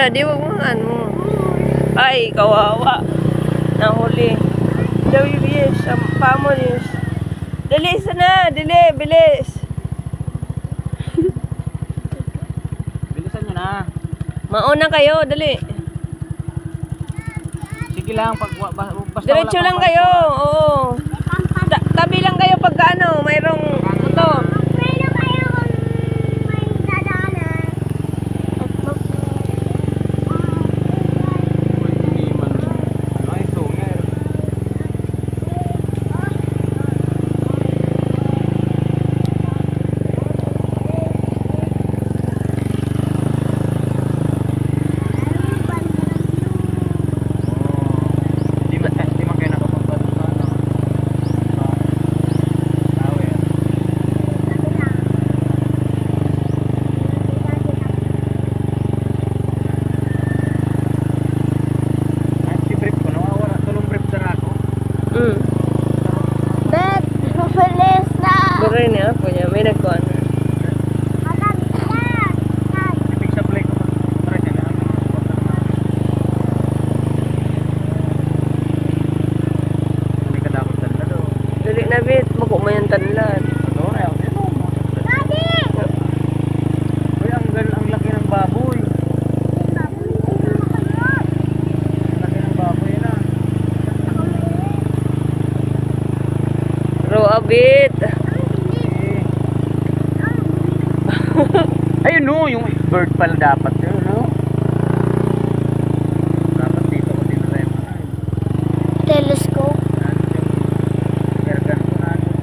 Daddy, wag mo ano. Ay, kawawa. Nahuli. WBS, ang pamolis. Dali, sana. Dali, bilis. Bilisan nyo na. Mauna kayo, dali. Sige lang, basta Diretso lang kayo, oo. Tabi lang kayo pagka ano, mayroong motor. Pero niya po niya, may nagkuhan. Dali na bit, makumayan tanlan. Ang laki ng baboy. Bro, a bit. Ayun no, yung bird pala dapat yun, no? Dapat dito ko din rin. Telescope.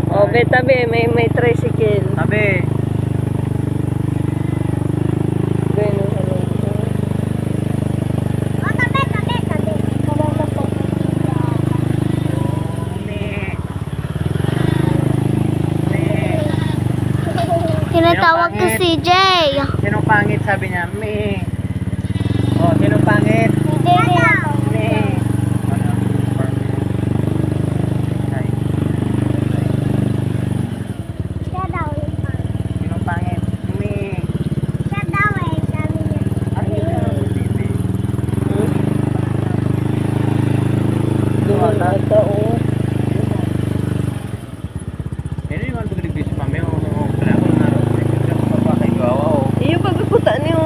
Oh, bet tabi, may tricycle. Tabi. Tinatawag ko si Jay. Sinong pangit, sabi niya? Me. Oh, sinong pangit? Me. Sinong pangit? Me. Iyo pagkukuta niyo.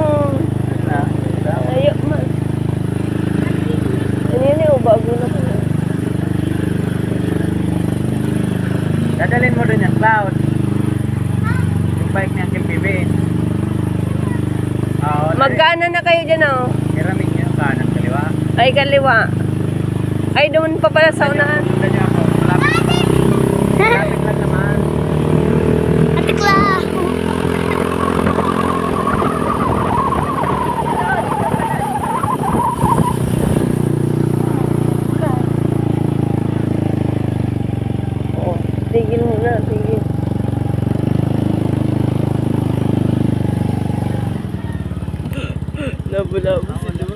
Ayo man. Ini bago na po. Dadalhin mo dun yung cloud. Yung bike ni Uncle Bibi. Magkano na kayo dyan oh? Iramig niya yung kanan, kaliwa. Ay, kaliwa. Ay, doon pa pala sa unahan. Sundan niyo ako. Malapit lang naman. Atikla. Oh, tigil muna, tigil. Labo-labo sila.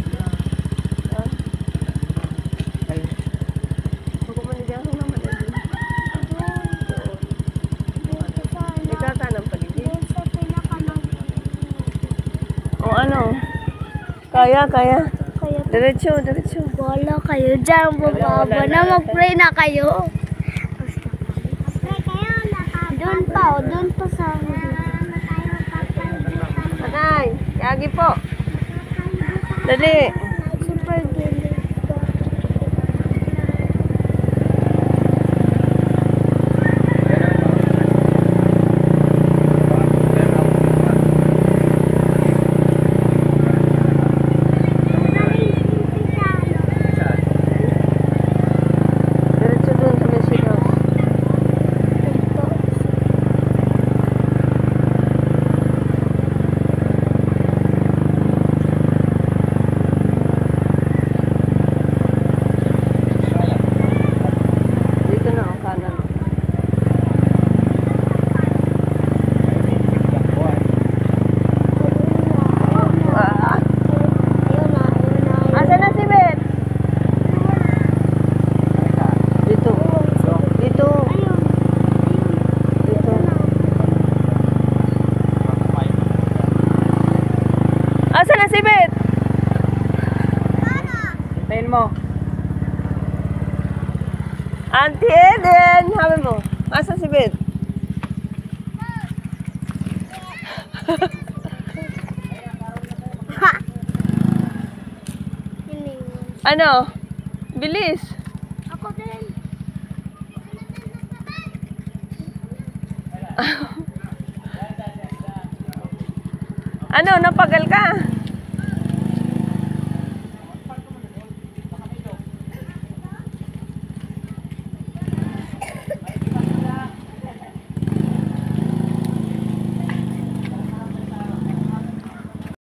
O ano? Kaya. Diretso. Wala kayo dyan, bababa na. Mag-pray na kayo. Doon pa sa... Anay, yagi po. Dali. Super good. Diretso dun sa Mexico. Dito na ang kanan. Ah, asa na si Bet? Dito. Asa na si Bet? Hawakan mo. Auntie Eden, habi mo. Asa si Beth? Ano? Bilis. Ako din. Ano, napagal ka?